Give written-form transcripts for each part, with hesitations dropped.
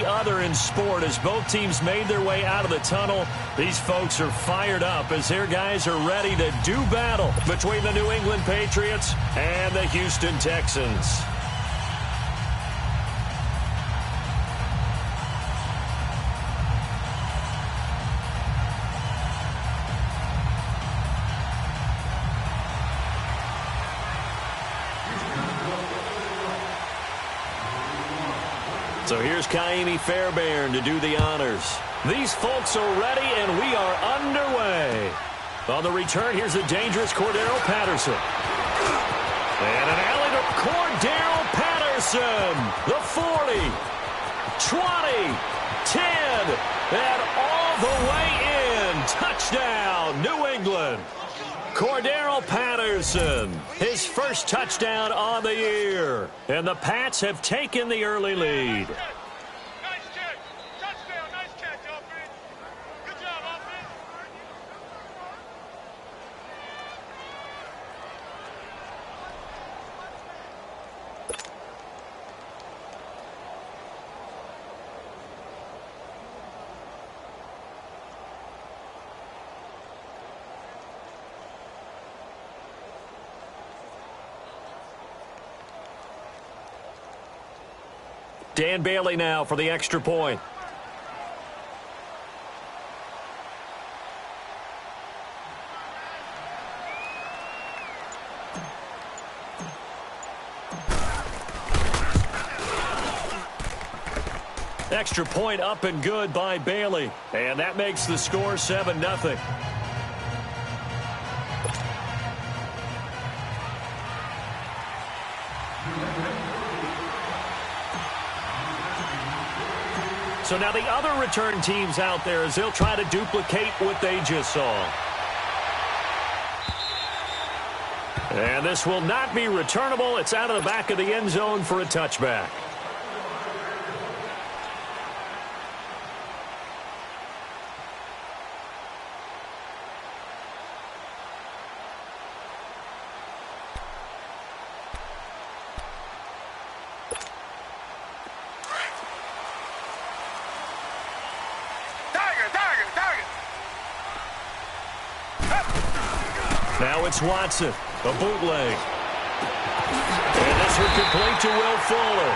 other in sport as both teams made their way out of the tunnel. These folks are fired up as their guys are ready to do battle between the New England Patriots and the Houston Texans. So here's Kaimi Fairbairn to do the honors. These folks are ready, and we are underway. On the return, here's a dangerous Cordero Patterson. And an alley to Cordero Patterson. The 40, 20, 10, and all the way in. Touchdown, New England. Cordero Patterson, his first touchdown on the year. And the Pats have taken the early lead. Nice catch. Touchdown. Nice catch, offense. Good job, offense. Dan Bailey now for the extra point. Extra point up and good by Bailey. And that makes the score 7-0. So now the other return teams out there as they'll try to duplicate what they just saw. And this will not be returnable. It's out of the back of the end zone for a touchback. Now it's Watson, a bootleg. And this one complete to Will Fuller.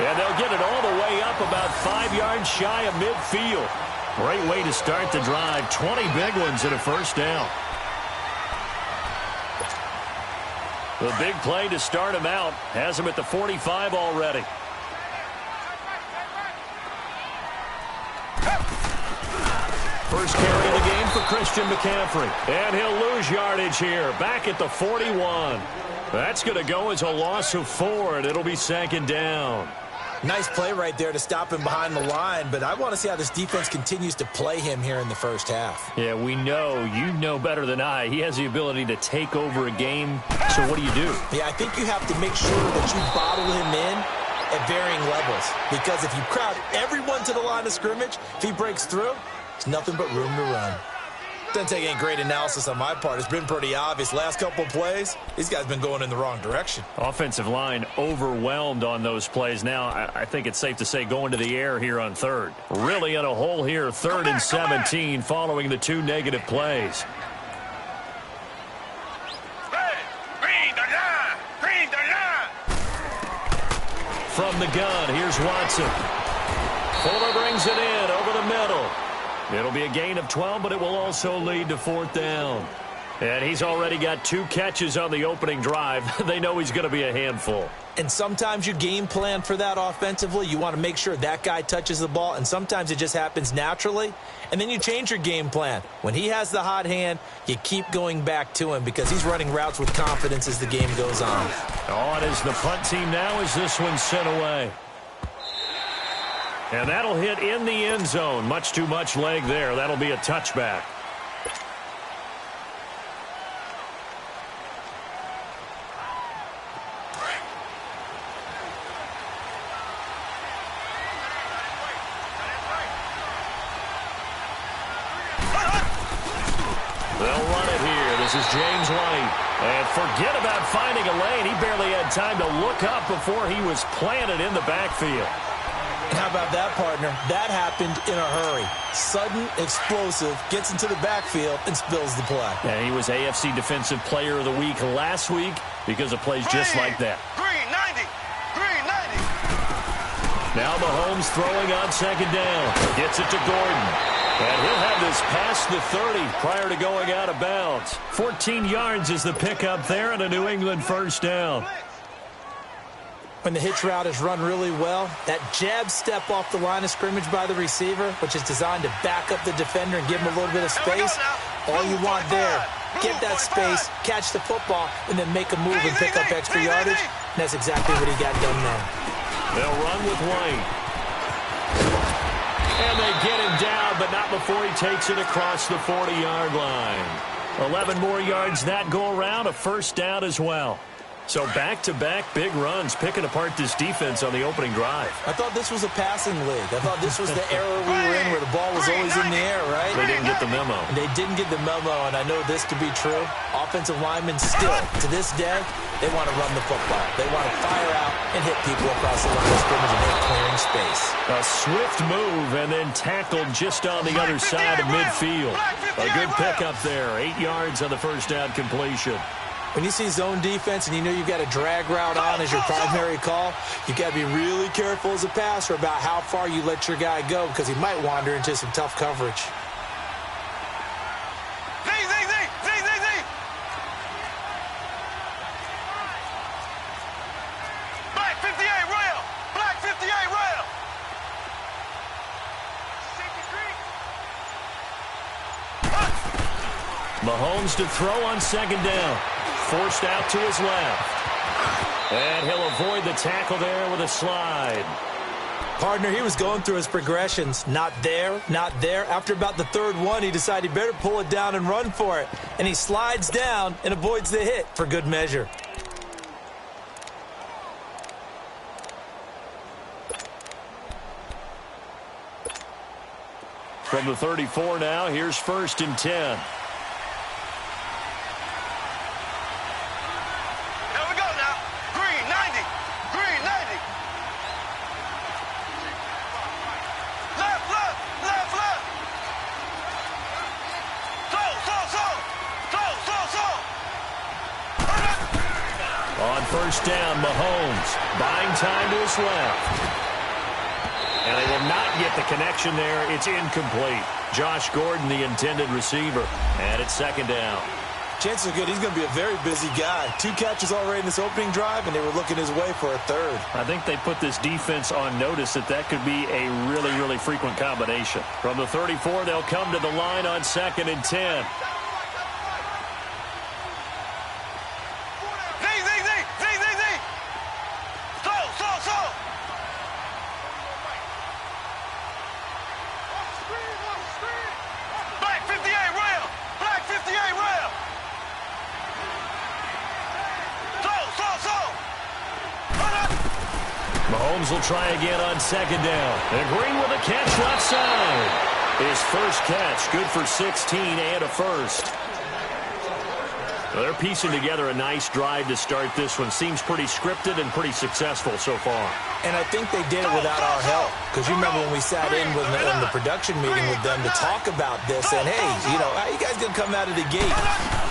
And they'll get it all the way up about 5 yards shy of midfield. Great way to start the drive. 20 big ones and a first down. The big play to start him out has him at the 45 already. First carry of the game for Christian McCaffrey. And he'll lose yardage here. Back at the 41. That's going to go as a loss of 4, and it'll be second down. Nice play right there to stop him behind the line, but I want to see how this defense continues to play him here in the first half. Yeah, we know. You know better than I. He has the ability to take over a game. So what do you do? Yeah, I think you have to make sure that you bottle him in at varying levels. Because if you crowd everyone to the line of scrimmage, if he breaks through, it's nothing but room to run. Doesn't take any great analysis on my part. It's been pretty obvious. Last couple of plays, these guys been going in the wrong direction. Offensive line overwhelmed on those plays. Now, I think it's safe to say going to the air here on third. Really in a hole here, 3rd and 17 following the 2 negative plays. From the gun, here's Watson. Fuller brings it in over the middle. It'll be a gain of 12, but it will also lead to 4th down. And he's already got 2 catches on the opening drive. They know he's going to be a handful. And sometimes you game plan for that offensively. You want to make sure that guy touches the ball, and sometimes it just happens naturally. And then you change your game plan. When he has the hot hand, you keep going back to him because he's running routes with confidence as the game goes on. On is the punt team now as this one's sent away. And that'll hit in the end zone. Much too much leg there. That'll be a touchback. They'll run it here. This is James White. And forget about finding a lane. He barely had time to look up before he was planted in the backfield. How about that, partner? That happened in a hurry. Sudden, explosive, gets into the backfield, and spills the play. And he was AFC Defensive Player of the Week last week because of plays just like that. Green 90. Green 90. Now Mahomes throwing on second down. Gets it to Gordon. And he'll have this past the 30 prior to going out of bounds. 14 yards is the pickup there and a New England first down. When the hitch route is run really well, that jab step off the line of scrimmage by the receiver, which is designed to back up the defender and give him a little bit of space, all you want there, get that space, catch the football, and then make a move and pick up extra yardage. And that's exactly what he got done there. They'll run with White. And they get him down, but not before he takes it across the 40-yard line. 11 more yards that go around, a first down as well. So back-to-back big runs, picking apart this defense on the opening drive. I thought this was a passing league. I thought this was the era we were in where the ball was always in the air, right? They didn't get the memo. And they didn't get the memo, and I know this to be true. Offensive linemen still, to this day, they want to run the football. They want to fire out and hit people across the line of scrimmage and hit clearing space. A swift move and then tackled just on the other side of midfield. A good pickup there. 8 yards on the first down completion. When you see zone defense and you know you've got a drag route on as your primary call, you've got to be really careful as a passer about how far you let your guy go because he might wander into some tough coverage. Black 58 rail. Black 58 rail. Mahomes to throw on second down. Forced out to his left. And he'll avoid the tackle there with a slide. Partner, he was going through his progressions. Not there, not there. After about the third one, he decided he better pull it down and run for it. And he slides down and avoids the hit for good measure. From the 34 now, here's 1st and 10. First down, Mahomes buying time to his left. And they will not get the connection there. It's incomplete. Josh Gordon, the intended receiver. And it's second down. Chances are good he's going to be a very busy guy. 2 catches already in this opening drive, and they were looking his way for a third. I think they put this defense on notice that could be a really, really frequent combination. From the 34, they'll come to the line on 2nd and 10. Mahomes will try again on second down. And Green with a catch left side. His first catch, good for 16 and a first. Well, they're piecing together a nice drive to start this one. Seems pretty scripted and pretty successful so far. And I think they did it without our help. Because you remember when we sat in the production meeting with them to talk about this. And, hey, you know, how you guys going to come out of the gate?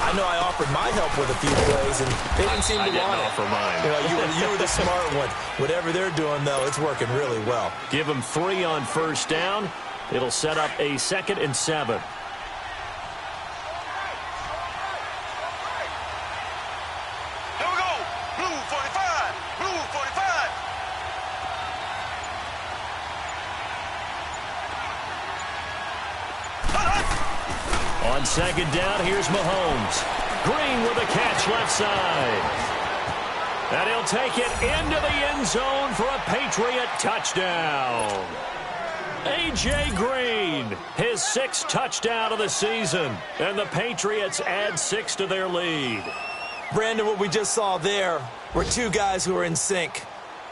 I know I offered my help with a few plays, and they didn't seem to want it. Offer mine. You know, you were the smart one. Whatever they're doing, though, it's working really well. Give them 3 on first down. It'll set up a 2nd and 7. On second down, here's Mahomes. Green with a catch left side. And he'll take it into the end zone for a Patriot touchdown. A.J. Green, his 6th touchdown of the season. And the Patriots add 6 to their lead. Brandon, what we just saw there were 2 guys who are in sync.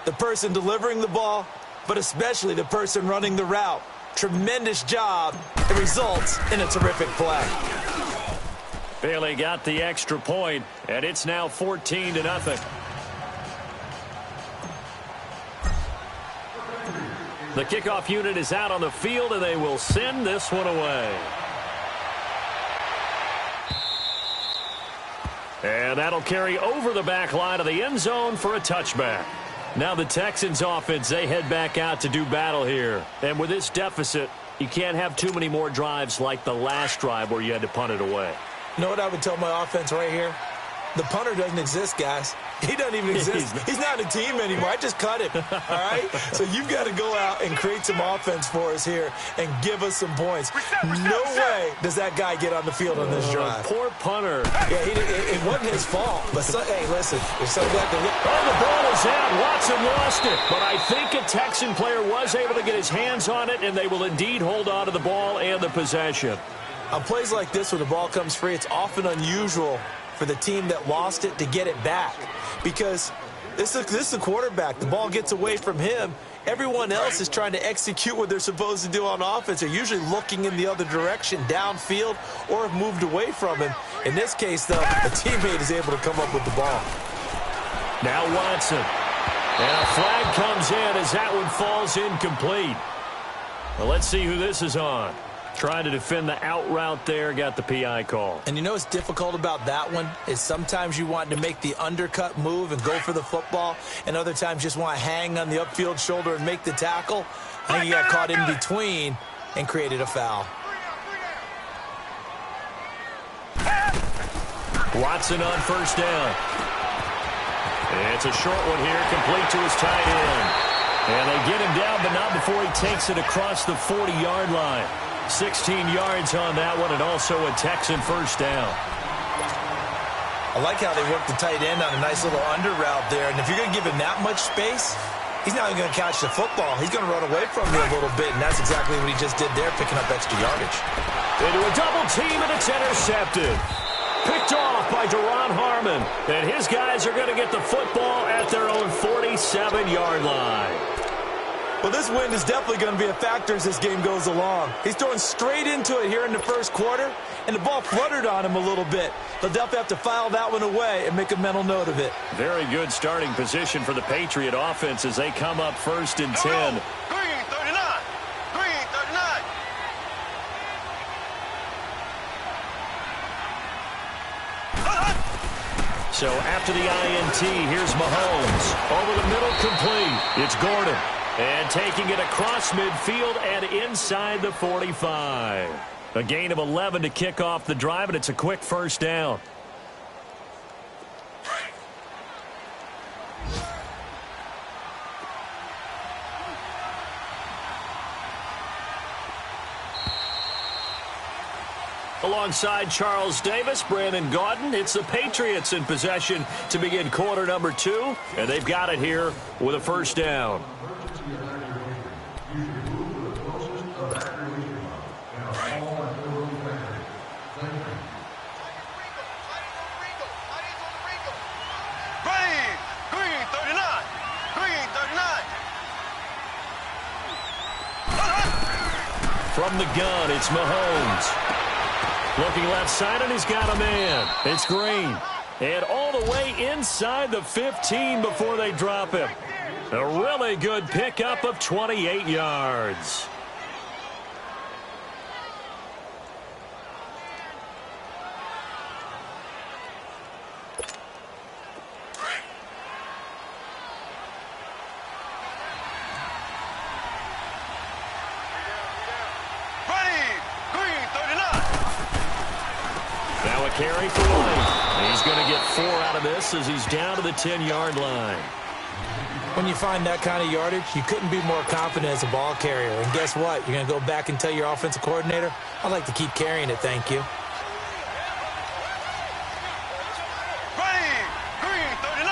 The person delivering the ball, but especially the person running the route. Tremendous job. It results in a terrific play. Bailey got the extra point, and it's now 14-0. The kickoff unit is out on the field, and they will send this one away. And that'll carry over the back line of the end zone for a touchback. Now the Texans offense, they head back out to do battle here. And with this deficit, you can't have too many more drives like the last drive where you had to punt it away. You know what I would tell my offense right here? The punter doesn't exist, guys. He doesn't even exist. He's not a team anymore. I just cut him, all right? So you've got to go out and create some offense for us here and give us some points. No way does that guy get on the field on this drive. Poor punter. Yeah, it wasn't his fault. But, hey, listen, if something got to hit. Oh, the ball is out. Watson lost it. But I think a Texan player was able to get his hands on it, and they will indeed hold on to the ball and the possession. On plays like this where the ball comes free, it's often unusual for the team that lost it to get it back, because this is a quarterback. The ball gets away from him. Everyone else is trying to execute what they're supposed to do on offense. They're usually looking in the other direction, downfield, or have moved away from him. In this case, though, a teammate is able to come up with the ball. Now Watson. And a flag comes in as that one falls incomplete. Well, let's see who this is on. Trying to defend the out route there, got the PI call. And you know what's difficult about that one is sometimes you want to make the undercut move and go for the football, and other times just want to hang on the upfield shoulder and make the tackle. I think he got caught in between and created a foul. Watson on first down. It's a short one here, complete to his tight end. And they get him down, but not before he takes it across the 40-yard line. 16 yards on that one, and also a Texan first down. I like how they work the tight end on a nice little under route there. And if you're going to give him that much space, he's not even going to catch the football. He's going to run away from you a little bit, and that's exactly what he just did there, picking up extra yardage. Into a double team, and it's intercepted. Picked off by Deron Harmon. And his guys are going to get the football at their own 47-yard line. Well, this wind is definitely going to be a factor as this game goes along. He's throwing straight into it here in the first quarter, and the ball fluttered on him a little bit. He'll definitely have to file that one away and make a mental note of it. Very good starting position for the Patriot offense as they come up first and 10. Green 39. Green 39. So after the INT, here's Mahomes. Over the middle, complete. It's Gordon. And taking it across midfield and inside the 45. A gain of 11 to kick off the drive, and it's a quick first down. Alongside Charles Davis, Brandon Gaudin, it's the Patriots in possession to begin quarter number 2, and they've got it here with a first down. From the gun, it's Mahomes. Looking left side, and he's got a man. It's Green. And all the way inside the 15 before they drop him. A really good pickup of 28 yards. Carry for White. He's going to get 4 out of this as he's down to the 10-yard line. When you find that kind of yardage, you couldn't be more confident as a ball carrier. And guess what? You're going to go back and tell your offensive coordinator, I'd like to keep carrying it, thank you. Green 39.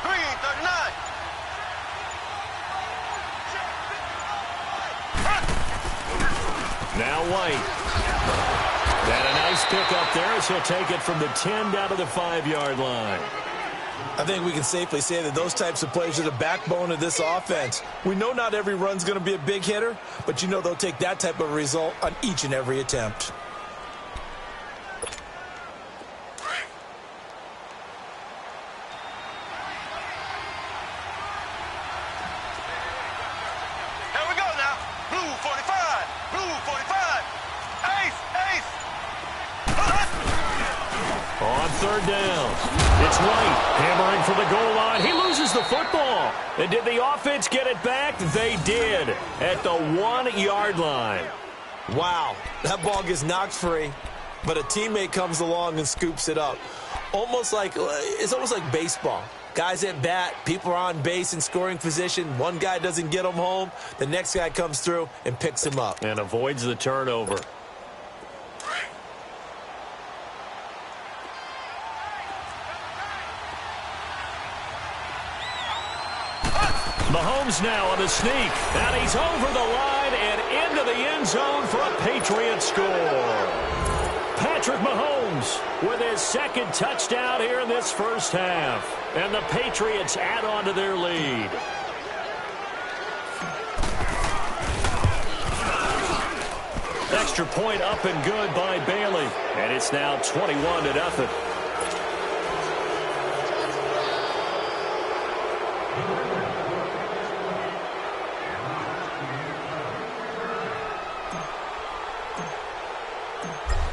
Green 39. Now White. And a nice pick up there as he'll take it from the 10 down to the 5-yard line. I think we can safely say that those types of plays are the backbone of this offense. We know not every run's going to be a big hitter, but you know they'll take that type of result on each and every attempt. Here we go. On third down, it's White hammering for the goal line. He loses the football. And did the offense get it back? They did at the 1-yard line. Wow, that ball gets knocked free, but a teammate comes along and scoops it up. It's almost like baseball. Guys at bat, people are on base in scoring position. One guy doesn't get him home. The next guy comes through and picks him up. And avoids the turnover. Mahomes now on the sneak, and he's over the line and into the end zone for a Patriots score. Patrick Mahomes with his second touchdown here in this first half, and the Patriots add on to their lead. Extra point up and good by Bailey, and it's now 21-0.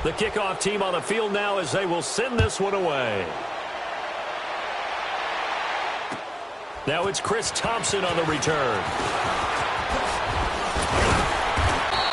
The kickoff team on the field now as they will send this one away. Now it's Chris Thompson on the return.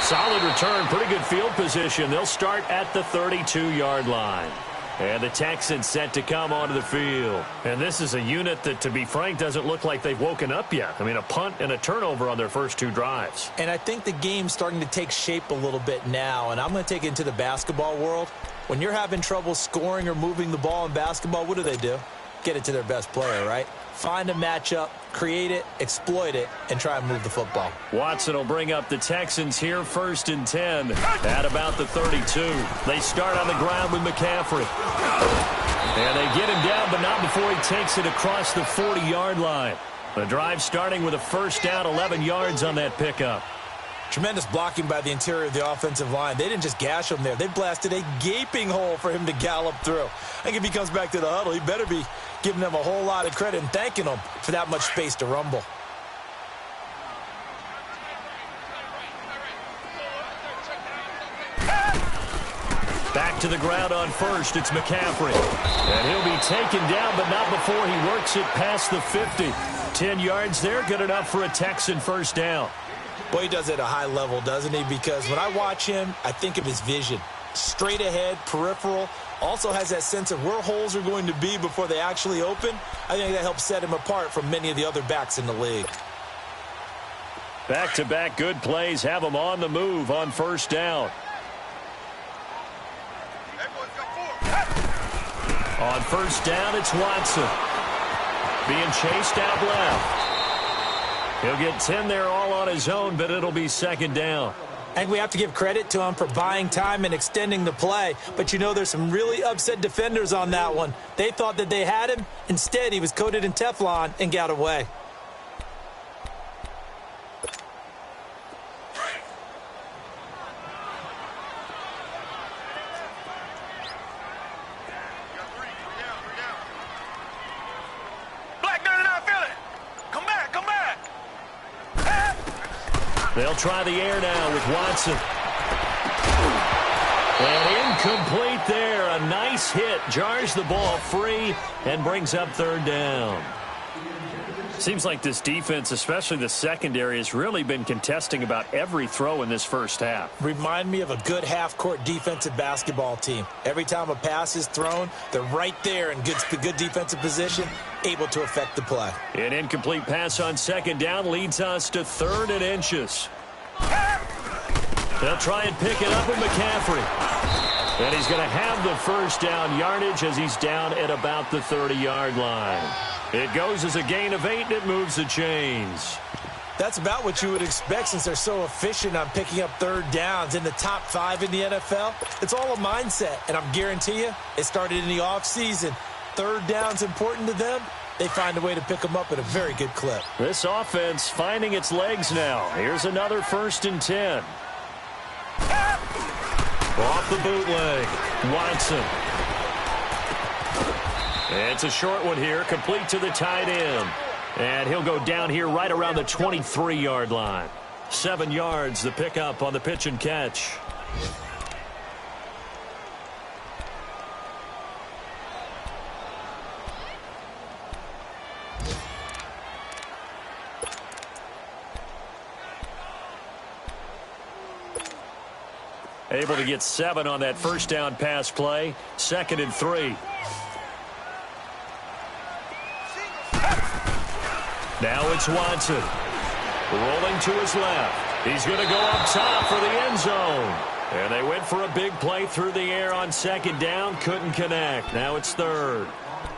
Solid return, pretty good field position. They'll start at the 32-yard line. And the Texans set to come onto the field. And this is a unit that, to be frank, doesn't look like they've woken up yet. I mean, a punt and a turnover on their first two drives. And I think the game's starting to take shape a little bit now. And I'm going to take it into the basketball world. When you're having trouble scoring or moving the ball in basketball, what do? Get it to their best player, right? Find a matchup, create it, exploit it, and try and move the football. Watson will bring up the Texans here, 1st and 10 at about the 32. They start on the ground with McCaffrey. And they get him down, but not before he takes it across the 40-yard line. The drive starting with a first down, 11 yards on that pickup. Tremendous blocking by the interior of the offensive line. They didn't just gash him there. They blasted a gaping hole for him to gallop through. I think if he comes back to the huddle, he better be giving them a whole lot of credit and thanking them for that much space to rumble. Back to the ground on first. It's McCaffrey. And he'll be taken down, but not before he works it past the 50. 10 yards there, good enough for a Texan first down. Boy, he does it at a high level, doesn't he? Because when I watch him, I think of his vision. Straight ahead, peripheral. Also has that sense of where holes are going to be before they actually open. I think that helps set him apart from many of the other backs in the league. Back-to-back good plays have him on the move on first down. On first down, it's Watson. Being chased out left. He'll get 10 there all on his own, but it'll be second down. I think we have to give credit to him for buying time and extending the play. But, you know, there's some really upset defenders on that one. They thought that they had him. Instead, he was coated in Teflon and got away. They'll try the air now with Watson. And incomplete there. A nice hit. Jars the ball free and brings up third down. Seems like this defense, especially the secondary, has really been contesting about every throw in this first half. Remind me of a good half-court defensive basketball team. Every time a pass is thrown, they're right there in good defensive position, able to affect the play. An incomplete pass on second down leads us to 3rd and inches. They'll try and pick it up with McCaffrey. And he's going to have the first down yardage as he's down at about the 30-yard line. It goes as a gain of 8, and it moves the chains. That's about what you would expect since they're so efficient on picking up third downs in the top 5 in the NFL. It's all a mindset, and I'm guarantee you it started in the offseason. Third down's important to them. They find a way to pick them up at a very good clip. This offense finding its legs now. Here's another 1st and 10. Off the bootleg, Watson. It's a short one here, complete to the tight end. And he'll go down here right around the 23-yard line. 7 yards, the pickup on the pitch and catch. Able to get 7 on that first down pass play. 2nd and 3. Now it's Watson. Rolling to his left. He's going to go up top for the end zone. And they went for a big play through the air on 2nd down. Couldn't connect. Now it's 3rd.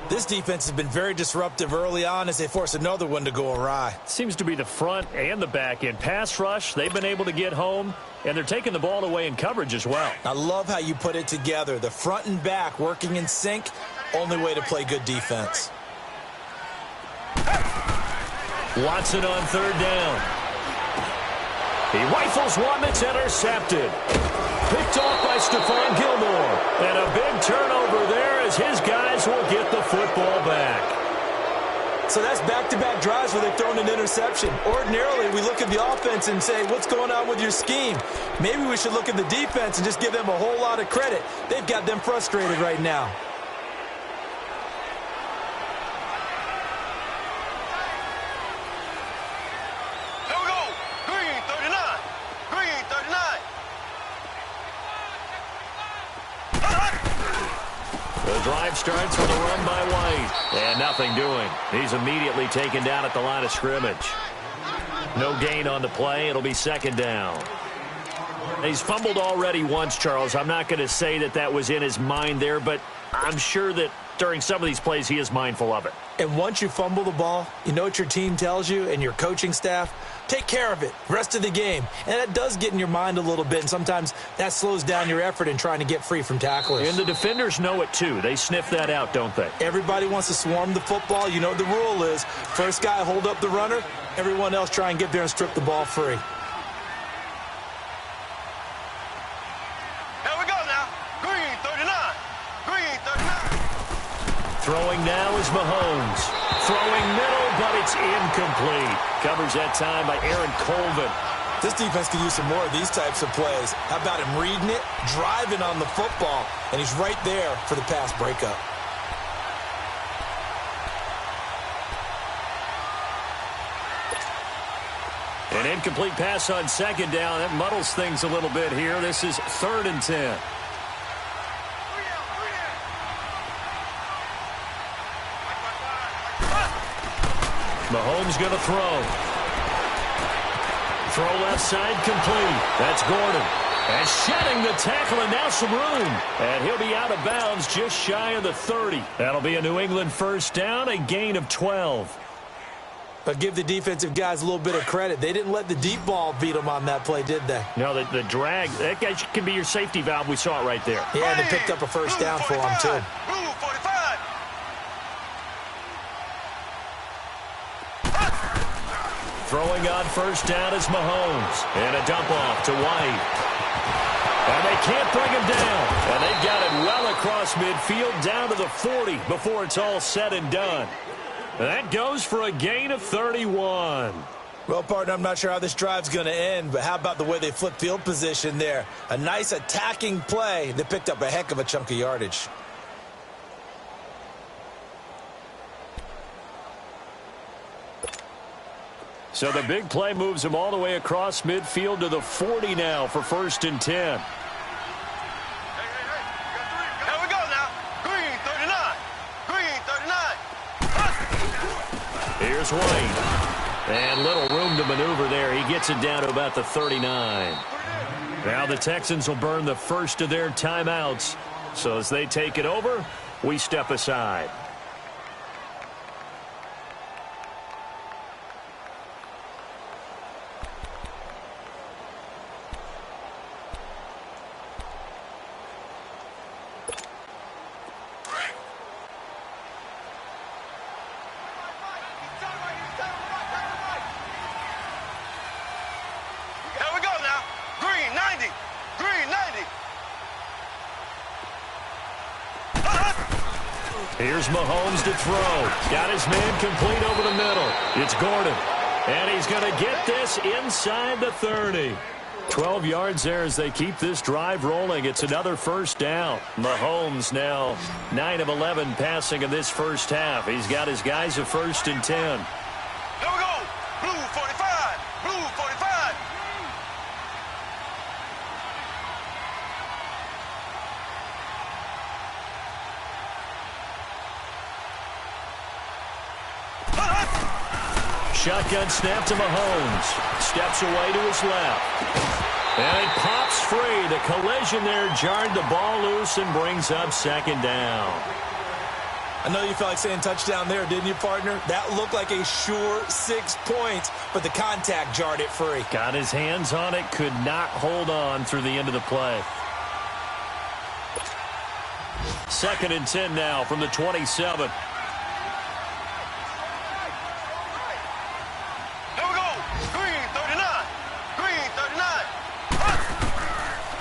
This defense has been very disruptive early on as they force another one to go awry. Seems to be the front and the back end. Pass rush, they've been able to get home, and they're taking the ball away in coverage as well. I love how you put it together. The front and back working in sync, only way to play good defense. Watson on 3rd down. He rifles one that's intercepted. Picked off by Stephon Gilmore. And a big turnover there as his guys will get the football back. So that's back-to-back drives where they've thrown an interception. Ordinarily, we look at the offense and say, what's going on with your scheme? Maybe we should look at the defense and just give them a whole lot of credit. They've got them frustrated right now. The drive starts with a run by White. And nothing doing. He's immediately taken down at the line of scrimmage. No gain on the play. It'll be 2nd down. He's fumbled already once, Charles. I'm not going to say that that was in his mind there, but I'm sure that during some of these plays he is mindful of it. And once you fumble the ball, you know what your team tells you and your coaching staff? Take care of it rest of the game. And that does get in your mind a little bit, and sometimes that slows down your effort in trying to get free from tacklers. And the defenders know it too. They sniff that out, don't they? Everybody wants to swarm the football. You know what the rule is. First guy hold up the runner. Everyone else try and get there and strip the ball free. Throwing now is Mahomes. Throwing middle, but it's incomplete. Covers that time by Aaron Colvin. This defense could use some more of these types of plays. How about him reading it, driving on the football, and he's right there for the pass breakup. An incomplete pass on 2nd down. That muddles things a little bit here. This is 3rd and 10. Mahomes going to throw. Throw left side complete. That's Gordon. And shedding the tackle, and now some room. And he'll be out of bounds just shy of the 30. That'll be a New England 1st down, a gain of 12. But give the defensive guys a little bit of credit. They didn't let the deep ball beat them on that play, did they? No, the drag, that guy can be your safety valve. We saw it right there. Yeah, and they picked up a 1st down for him, too. Throwing on 1st down is Mahomes. And a dump off to White. And they can't bring him down. And they've got it well across midfield down to the 40 before it's all said and done. That goes for a gain of 31. Well, partner, I'm not sure how this drive's going to end, but how about the way they flip field position there? A nice attacking play. They picked up a heck of a chunk of yardage. So the big play moves him all the way across midfield to the 40 now for 1st and 10. Here we go now. Green 39. Green 39. Here's White. And little room to maneuver there. He gets it down to about the 39. Now the Texans will burn the first of their timeouts. So as they take it over, we step aside. Here's Mahomes to throw. Got his man complete over the middle. It's Gordon. And he's going to get this inside the 30. 12 yards there as they keep this drive rolling. It's another 1st down. Mahomes now 9 of 11 passing in this first half. He's got his guys at 1st and 10. Here we go. Blue 45. Blue 45. Shotgun snap to Mahomes. Steps away to his left. And it pops free. The collision there jarred the ball loose and brings up second down. I know you felt like saying touchdown there, didn't you, partner? That looked like a sure 6 points, but the contact jarred it free. Got his hands on it, could not hold on through the end of the play. 2nd and 10 now from the 27.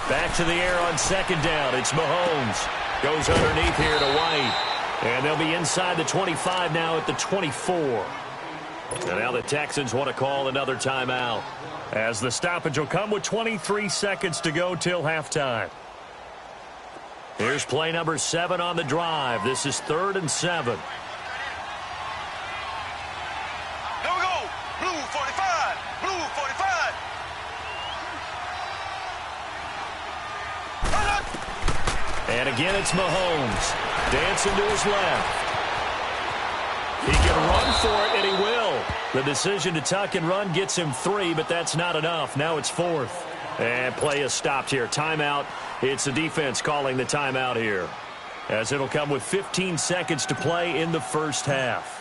Back to the air on 2nd down. It's Mahomes. Goes underneath here to White. And they'll be inside the 25 now at the 24. And now the Texans want to call another timeout, as the stoppage will come with 23 seconds to go till halftime. Here's play number 7 on the drive. This is 3rd and 7. Here we go. Blue 45. Blue 45. And again, it's Mahomes. Dancing to his left. He can run for it, and he will. The decision to tuck and run gets him 3, but that's not enough. Now it's 4th. And play is stopped here. Timeout. It's the defense calling the timeout here, as it'll come with 15 seconds to play in the first half.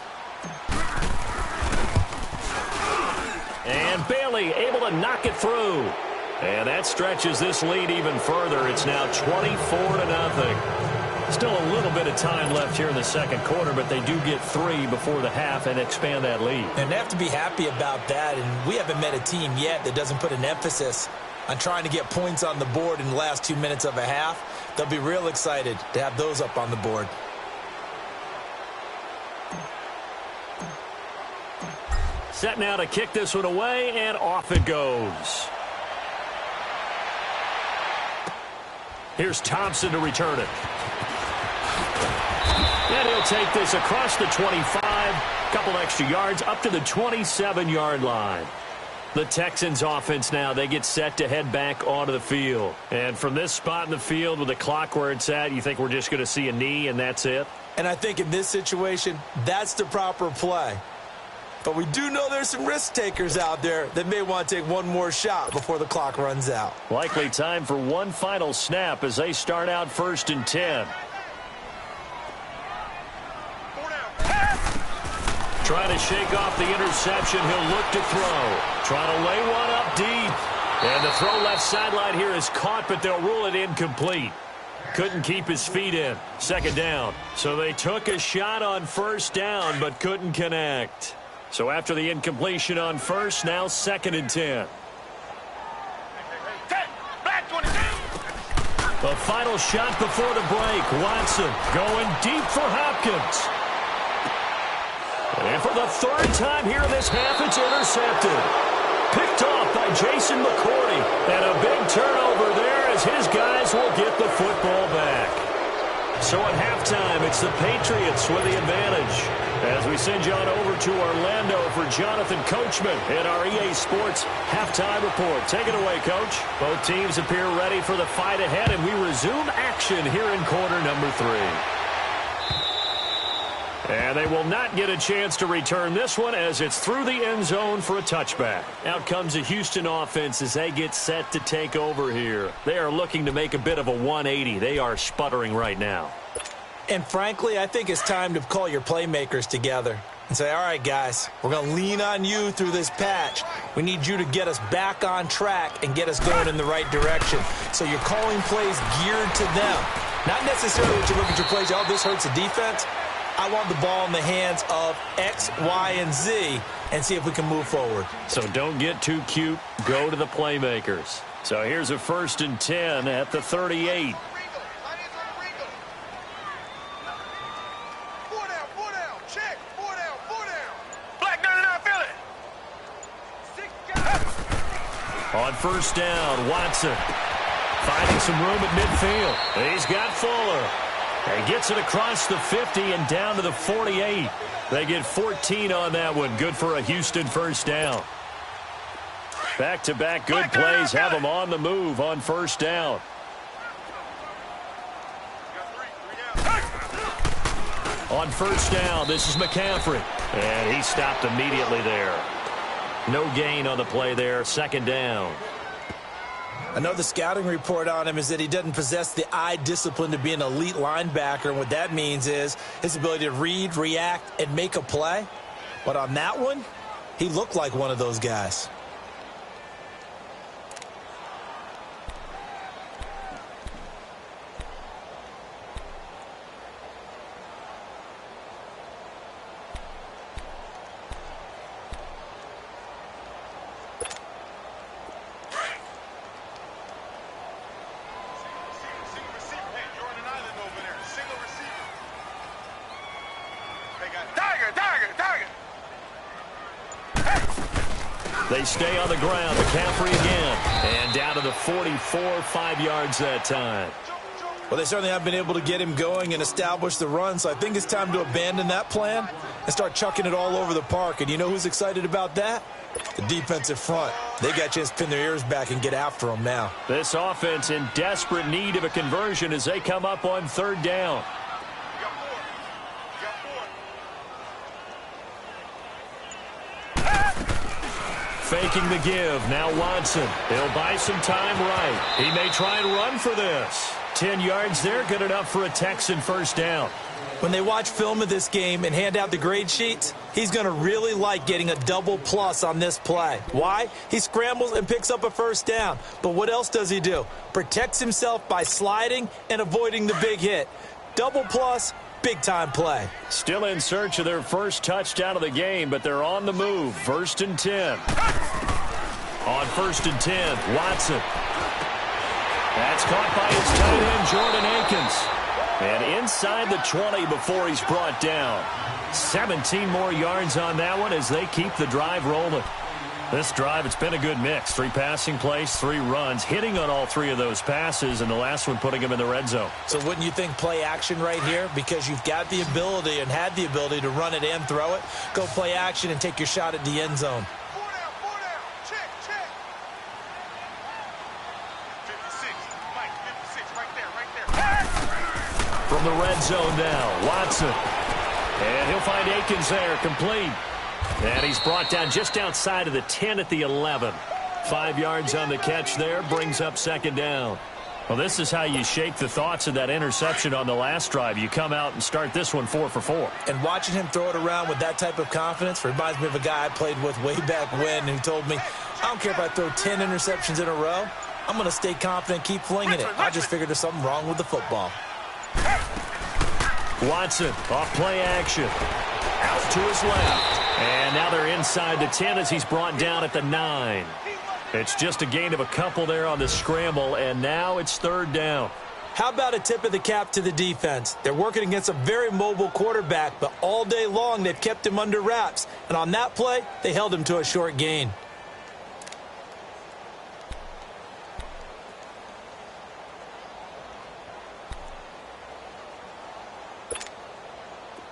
And Bailey able to knock it through. And that stretches this lead even further. It's now 24-0. Still a little bit of time left here in the second quarter, but they do get 3 before the half and expand that lead. And they have to be happy about that, and we haven't met a team yet that doesn't put an emphasis on trying to get points on the board in the last 2 minutes of a half. They'll be real excited to have those up on the board. Set now to kick this one away, and off it goes. Here's Thompson to return it. And he'll take this across the 25, couple extra yards, up to the 27-yard line. The Texans offense now, they get set to head back onto the field. And from this spot in the field with the clock where it's at, you think we're just going to see a knee and that's it? And I think in this situation, that's the proper play. But we do know there's some risk takers out there that may want to take one more shot before the clock runs out. Likely time for one final snap as they start out 1st and 10. Trying to shake off the interception. He'll look to throw. Trying to lay one up deep. And the throw left sideline here is caught, but they'll rule it incomplete. Couldn't keep his feet in. 2nd down. So they took a shot on 1st down, but couldn't connect. So after the incompletion on 1st, now 2nd and 10. The final shot before the break. Watson going deep for Hopkins. And for the 3rd time here in this half, it's intercepted. Picked off by Jason McCourty. And a big turnover there as his guys will get the football back. So at halftime, it's the Patriots with the advantage. As we send you on over to Orlando for Jonathan Coachman in our EA Sports halftime report. Take it away, Coach. Both teams appear ready for the fight ahead, and we resume action here in quarter number 3. And they will not get a chance to return this one as it's through the end zone for a touchback. Out comes the Houston offense as they get set to take over here. They are looking to make a bit of a 180. They are sputtering right now. And frankly, I think it's time to call your playmakers together and say, all right, guys, we're going to lean on you through this patch. We need you to get us back on track and get us going in the right direction. So you're calling plays geared to them. Not necessarily that you look at your plays, oh, this hurts the defense. I want the ball in the hands of X, Y, and Z and see if we can move forward. So don't get too cute. Go to the playmakers. So here's a 1st and 10 at the 38. On 1st down, Watson finding some room at midfield. He's got Fuller. And gets it across the 50 and down to the 48. They get 14 on that one. Good for a Houston 1st down. Back-to-back good plays have them on the move on 1st down. On 1st down, this is McCaffrey. And he stopped immediately there. No gain on the play there, second down. I know the scouting report on him is that he doesn't possess the eye discipline to be an elite linebacker. And what that means is his ability to read, react, and make a play. But on that one, he looked like one of those guys. They stay on the ground. McCaffrey again. And down to the 44, 5 yards that time. Well, they certainly haven't been able to get him going and establish the run, so I think it's time to abandon that plan and start chucking it all over the park. And you know who's excited about that? The defensive front. They got a chance to pin their ears back and get after them now. This offense in desperate need of a conversion as they come up on third down. Faking the give. Now Watson. He'll buy some time right. He may try and run for this. 10 yards there. Good enough for a Texan first down. When they watch film of this game and hand out the grade sheets, he's going to really like getting a double plus on this play. Why? He scrambles and picks up a first down. But what else does he do? Protects himself by sliding and avoiding the big hit. Double plus, big-time play. Still in search of their first touchdown of the game, but they're on the move. 1st and 10. On 1st and 10, Watson. That's caught by his tight end, Jordan Akins. And inside the 20 before he's brought down. 17 more yards on that one as they keep the drive rolling. This drive, it's been a good mix. 3 passing plays, 3 runs, hitting on all 3 of those passes, and the last one putting him in the red zone. So wouldn't you think play action right here? Because you've got the ability and had the ability to run it and throw it. Go play action and take your shot at the end zone. 4 down. Check. 56. Mike, 56. Right there. From the red zone now, Watson. And he'll find Akins there, complete. And he's brought down just outside of the 10 at the 11. 5 yards on the catch there, brings up second down. Well, this is how you shake the thoughts of that interception on the last drive. You come out and start this one 4 for 4. And watching him throw it around with that type of confidence reminds me of a guy I played with way back when who told me, I don't care if I throw 10 interceptions in a row. I'm going to stay confident, keep flinging it. I just figured there's something wrong with the football. Watson, off play action. Out to his left. And now they're inside the 10 as he's brought down at the 9. It's just a gain of a couple there on the scramble, and now it's third down. How about a tip of the cap to the defense? They're working against a very mobile quarterback, but all day long they've kept him under wraps. And on that play, they held him to a short gain.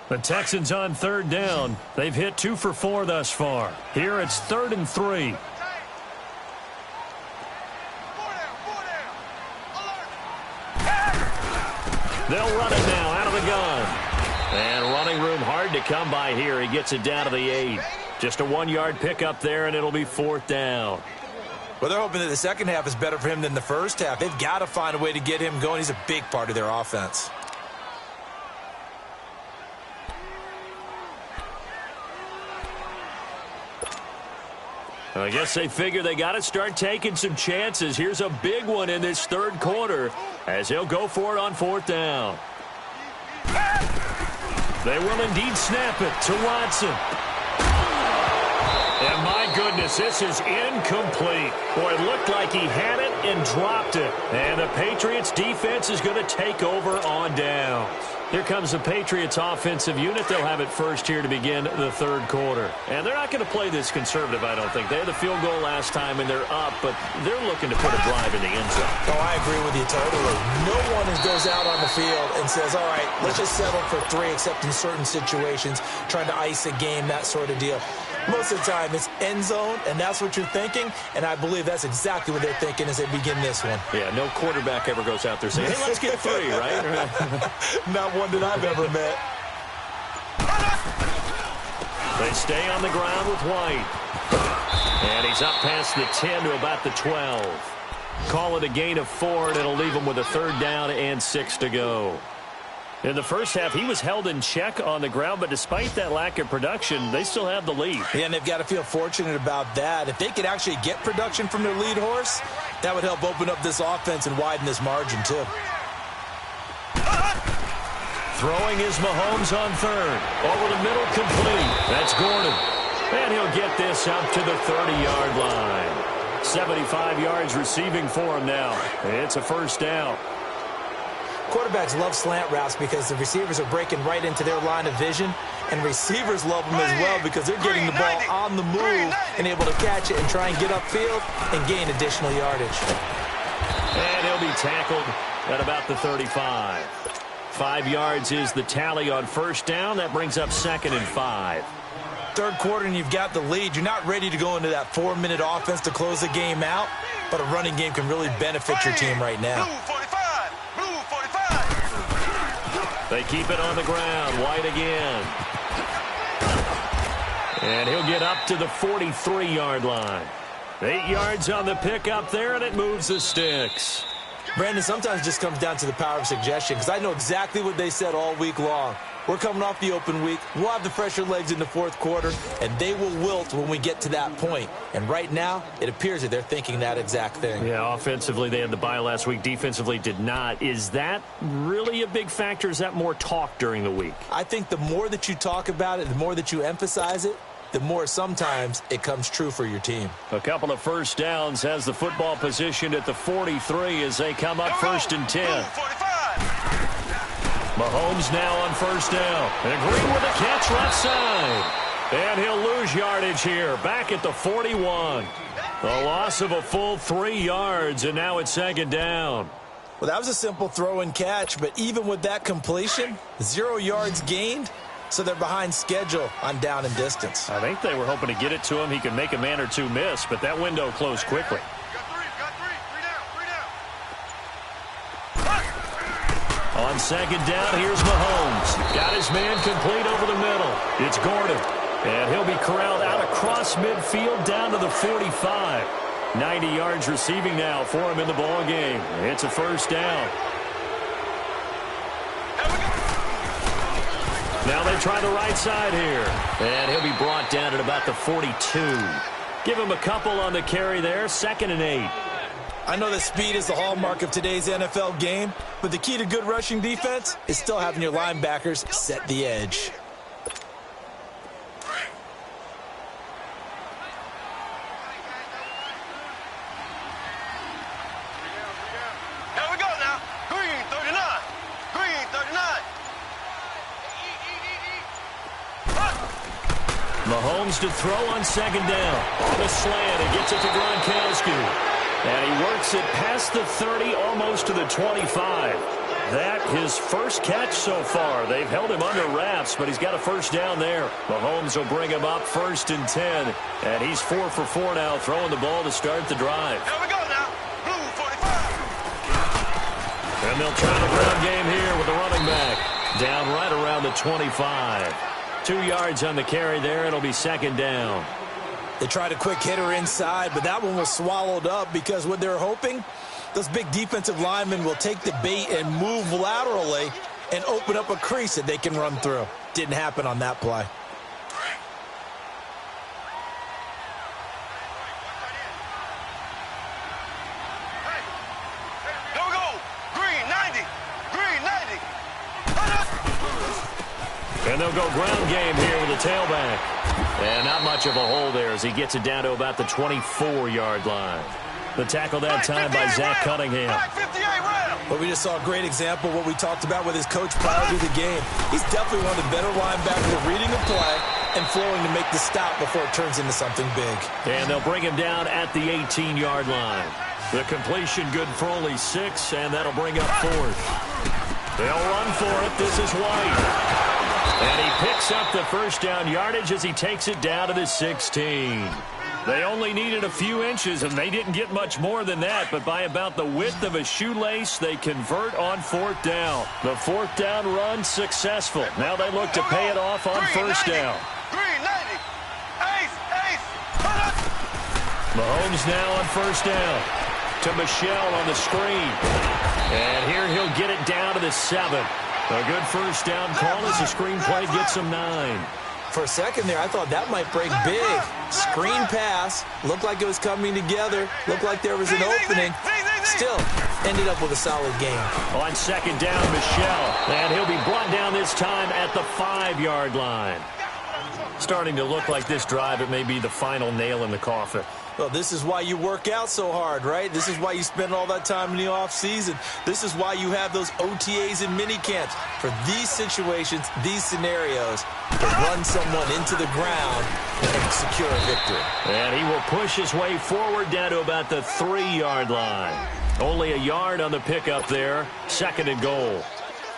The Texans on third down. They've hit 2 for 4 thus far. Here it's 3rd and 3. 4 down. They'll run it now out of the gun. And running room hard to come by here. He gets it down to the 8. Just a 1-yard pickup there, and it'll be 4th down. Well, they're hoping that the second half is better for him than the first half. They've got to find a way to get him going. He's a big part of their offense. I guess they figure they got to start taking some chances. Here's a big one in this third quarter as he'll go for it on 4th down. They will indeed snap it to Watson. And my goodness, this is incomplete. Boy, it looked like he had it and dropped it. And the Patriots defense is going to take over on downs. Here comes the Patriots offensive unit. They'll have it first here to begin the third quarter. And they're not going to play this conservative, I don't think. They had the field goal last time, and they're up, but they're looking to put a drive in the end zone. Oh, I agree with you totally. No one goes out on the field and says, all right, let's just settle for 3, except in certain situations, trying to ice a game, that sort of deal. Most of the time, it's end zone, and that's what you're thinking, and I believe that's exactly what they're thinking as they begin this one. Yeah, no quarterback ever goes out there saying, hey, let's get 3, right? Not one that I've ever met. They stay on the ground with White. And he's up past the 10 to about the 12. Call it a gain of 4, and it'll leave him with a 3rd down and 6 to go. In the first half, he was held in check on the ground, but despite that lack of production, they still have the lead. Yeah, and they've got to feel fortunate about that. If they could actually get production from their lead horse, that would help open up this offense and widen this margin, too. Throwing is Mahomes on 3rd. Over the middle, complete. That's Gordon. And he'll get this up to the 30-yard line. 75 yards receiving for him now. It's a 1st down. Quarterbacks love slant routes because the receivers are breaking right into their line of vision, and receivers love them as well because they're getting the ball on the move and able to catch it and try and get upfield and gain additional yardage. And he'll be tackled at about the 35. 5 yards is the tally on 1st down. That brings up 2nd and 5. 3rd quarter and you've got the lead. You're not ready to go into that 4-minute offense to close the game out, but a running game can really benefit your team right now. They keep it on the ground. White again. And he'll get up to the 43-yard line. 8 yards on the pickup there, and it moves the sticks. Brandon, sometimes it just comes down to the power of suggestion because I know exactly what they said all week long. We're coming off the open week. We'll have the fresher legs in the 4th quarter, and they will wilt when we get to that point. And right now, it appears that they're thinking that exact thing. Yeah, offensively, they had the bye last week. Defensively, did not. Is that really a big factor? Is that more talk during the week? I think the more that you talk about it, the more that you emphasize it, the more sometimes it comes true for your team. A couple of 1st downs, has the football positioned at the 43 as they come up 1st and 10. Mahomes now on 1st down. And Green with a catch left side. And he'll lose yardage here. Back at the 41. A loss of a full 3 yards, and now it's 2nd down. Well, that was a simple throw and catch, but even with that completion, 0 yards gained, so they're behind schedule on down and distance. I think they were hoping to get it to him. He could make a man or two miss, but that window closed quickly. On 2nd down, here's Mahomes. Got his man complete over the middle. It's Gordon. And he'll be corralled out across midfield down to the 45. 90 yards receiving now for him in the ball game. It's a 1st down. Now they try the right side here. And he'll be brought down at about the 42. Give him a couple on the carry there. 2nd and 8. I know that speed is the hallmark of today's NFL game, but the key to good rushing defense is still having your linebackers set the edge. Here we go now. Green 39. Green 39. Mahomes to throw on 2nd down. On the slant, it gets it to Gronkowski. And he works it past the 30, almost to the 25. That his first catch so far. They've held him under wraps, but he's got a 1st down there. Mahomes will bring him up 1st and 10. And he's 4 for 4 now, throwing the ball to start the drive. Here we go now. Blue 45. And they'll try the ground game here with the running back. Down right around the 25. 2 yards on the carry there. It'll be 2nd down. They tried a quick hitter inside, but that one was swallowed up because what they're hoping, those big defensive linemen will take the bait and move laterally and open up a crease that they can run through. Didn't happen on that play. Here we go. Green 90. Green 90. And they'll go ground game here with the tailback. And not much of a hole there as he gets it down to about the 24-yard line. The tackle that time by Zach Cunningham. But we just saw a great example of what we talked about with his coach prior to the game. He's definitely one of the better linebackers at reading the play and flowing to make the stop before it turns into something big. And they'll bring him down at the 18-yard line. The completion good for only 6, and that'll bring up 4th. They'll run for it. This is White. And he picks up the 1st down yardage as he takes it down to the 16. They only needed a few inches, and they didn't get much more than that. But by about the width of a shoelace, they convert on 4th down. The 4th down run successful. Now they look to pay it off on 1st down. Green 90. Mahomes now on first down. To Michel on the screen. And here he'll get it down to the 7. A good first down call as the screen play gets him 9. For a second there, I thought that might break big. Screen pass. Looked like it was coming together. Looked like there was an opening. Still, ended up with a solid game. On second down, Michel. And he'll be brought down this time at the 5-yard line. Starting to look like this drive, it may be the final nail in the coffin. Well, this is why you work out so hard, right? This is why you spend all that time in the offseason. This is why you have those OTAs and minicamps. For these situations, these scenarios, to run someone into the ground and secure a victory. And he will push his way forward down to about the 3-yard line. Only a yard on the pickup there. 2nd and goal.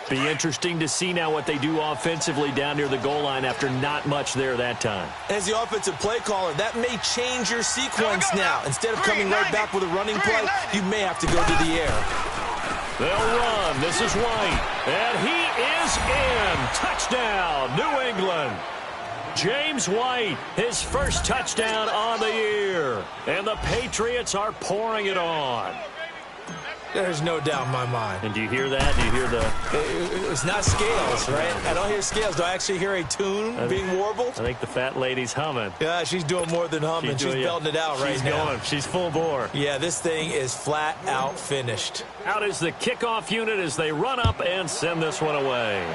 Be interesting to see now what they do offensively down near the goal line after not much there that time. As the offensive play caller, that may change your sequence now. Instead of coming right back with a running play, you may have to go to the air. They'll run. This is White. And he is in. Touchdown, New England. James White, his first touchdown on the year. And the Patriots are pouring it on. There's no doubt in my mind. And do you hear that? Do you hear the... It's not scales, right? I don't hear scales. Do I actually hear a tune being warbled? I think the fat lady's humming. Yeah, she's doing more than humming. She's belting it out right now. She's going. She's full bore. Yeah, this thing is flat out finished. Out is the kickoff unit as they run up and send this one away.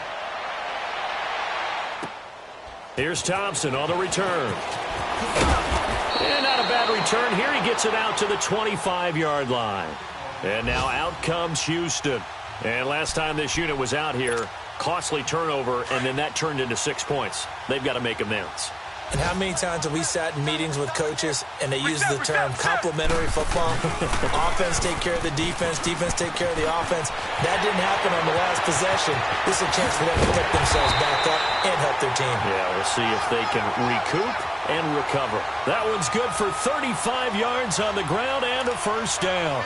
Here's Thompson on the return. And not a bad return here. He gets it out to the 25-yard line. And now out comes Houston. And last time this unit was out here, costly turnover, and then that turned into 6 points. They've got to make amends. And how many times have we sat in meetings with coaches and they use the term complementary football? Offense take care of the defense, defense take care of the offense. That didn't happen on the last possession. This is a chance for them to pick themselves back up and help their team. Yeah, we'll see if they can recoup and recover. That one's good for 35 yards on the ground and a first down.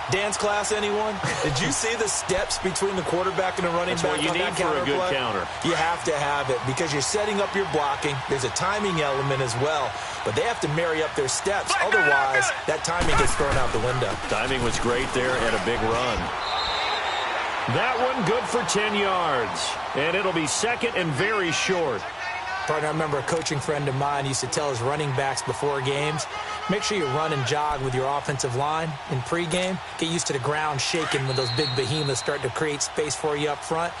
Dance class, anyone? Did you see the steps between the quarterback and the running back? That's what you need for a good counter. You have to have it because you're setting up your blocking. There's a timing element as well, but they have to marry up their steps. Otherwise, that timing gets thrown out the window. Timing was great there and a big run. That one good for 10 yards, and it'll be second and very short. Partner, I remember a coaching friend of mine used to tell his running backs before games, make sure you run and jog with your offensive line in pregame. Get used to the ground shaking when those big behemoths start to create space for you up front.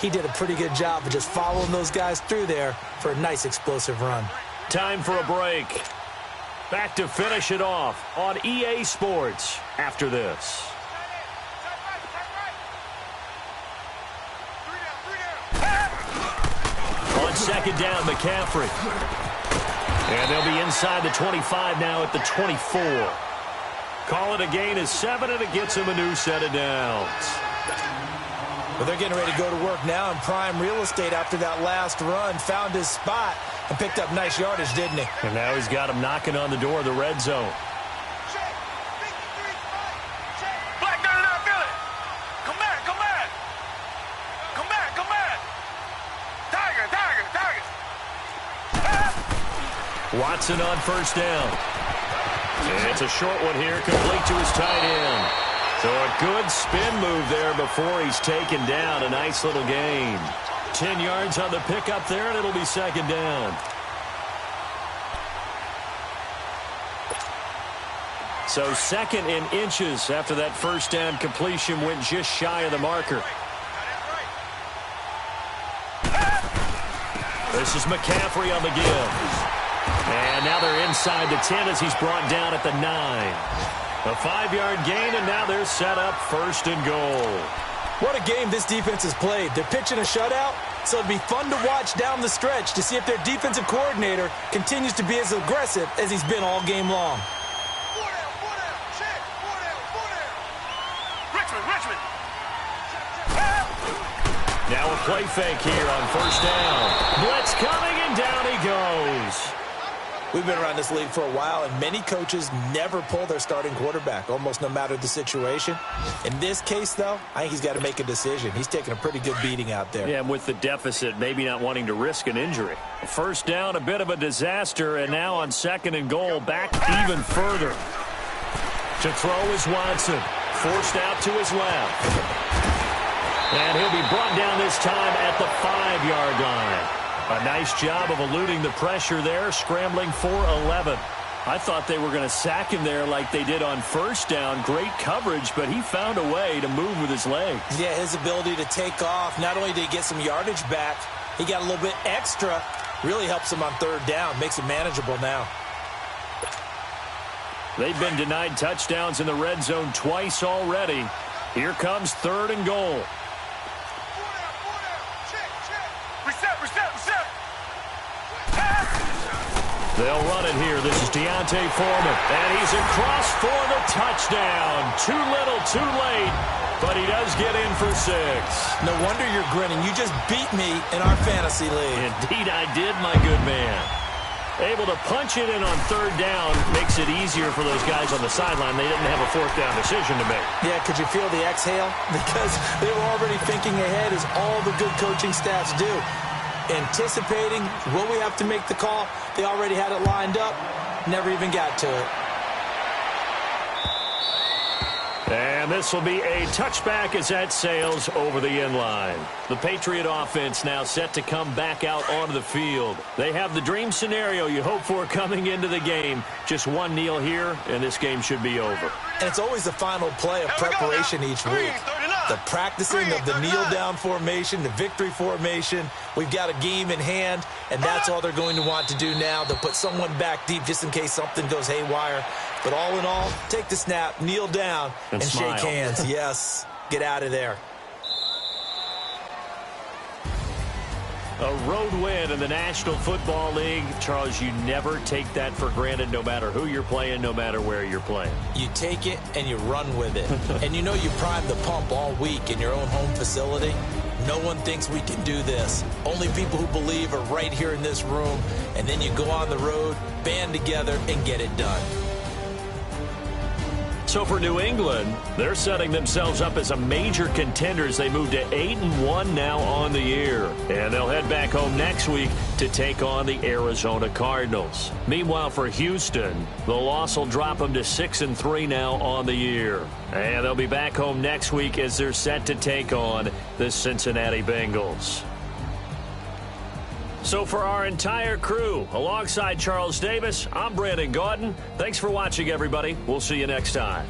He did a pretty good job of just following those guys through there for a nice explosive run. Time for a break. Back to finish it off on EA Sports after this. Second down, McCaffrey. And they'll be inside the 25 now at the 24. Call it a gain of 7, and it gets him a new set of downs. Well, they're getting ready to go to work now in prime real estate after that last run. Found his spot and picked up nice yardage, didn't he? And now he's got him knocking on the door of the red zone. Watson on first down. And it's a short one here, complete to his tight end. So a good spin move there before he's taken down. A nice little gain. 10 yards on the pickup there, and it'll be second down. So second in inches after that first down completion went just shy of the marker. This is McCaffrey on the give. And now they're inside the 10 as he's brought down at the 9. A 5-yard gain, and now they're set up first and goal. What a game this defense has played. They're pitching a shutout, so it'd be fun to watch down the stretch to see if their defensive coordinator continues to be as aggressive as he's been all game long. Now a play fake here on first down. Blitz coming, and down he goes. We've been around this league for a while, and many coaches never pull their starting quarterback, almost no matter the situation. In this case, though, I think he's got to make a decision. He's taking a pretty good beating out there. Yeah, and with the deficit, maybe not wanting to risk an injury. First down, a bit of a disaster, and now on 2nd and goal, back even further. To throw is Watson, forced out to his left. And he'll be brought down this time at the 5-yard line. A nice job of eluding the pressure there, scrambling for 11. I thought they were going to sack him there like they did on first down. Great coverage, but he found a way to move with his legs. Yeah, his ability to take off, not only did he get some yardage back, he got a little bit extra. Really helps him on 3rd down, makes it manageable now. They've been denied touchdowns in the red zone twice already. Here comes 3rd and goal. They'll run it here. This is Deontay Foreman. And he's across for the touchdown. Too little, too late. But he does get in for 6. No wonder you're grinning. You just beat me in our fantasy league. Indeed I did, my good man. Able to punch it in on 3rd down makes it easier for those guys on the sideline. They didn't have a 4th down decision to make. Yeah, could you feel the exhale? Because they were already thinking ahead, as all the good coaching staffs do. Anticipating, will we have to make the call? They already had it lined up, never even got to it. And this will be a touchback as that sails over the end line. The Patriot offense now set to come back out onto the field. They have the dream scenario you hope for coming into the game. Just one kneel here, and this game should be over. And it's always the final play of preparation each week. The practicing of the kneel-down formation, the victory formation. We've got a game in hand, and that's all they're going to want to do now. They'll put someone back deep just in case something goes haywire. But all in all, take the snap, kneel down, and shake hands. Yes, get out of there. A road win in the National Football League. Charles, you never take that for granted no matter who you're playing, no matter where you're playing. You take it and you run with it. And you know you prime the pump all week in your own home facility. No one thinks we can do this. Only people who believe are right here in this room. And then you go on the road, band together, and get it done. So for New England, they're setting themselves up as a major contender as they move to 8-1 now on the year. And they'll head back home next week to take on the Arizona Cardinals. Meanwhile, for Houston, the loss will drop them to 6-3 now on the year. And they'll be back home next week as they're set to take on the Cincinnati Bengals. So for our entire crew, alongside Charles Davis, I'm Brandon Gaudin. Thanks for watching, everybody. We'll see you next time.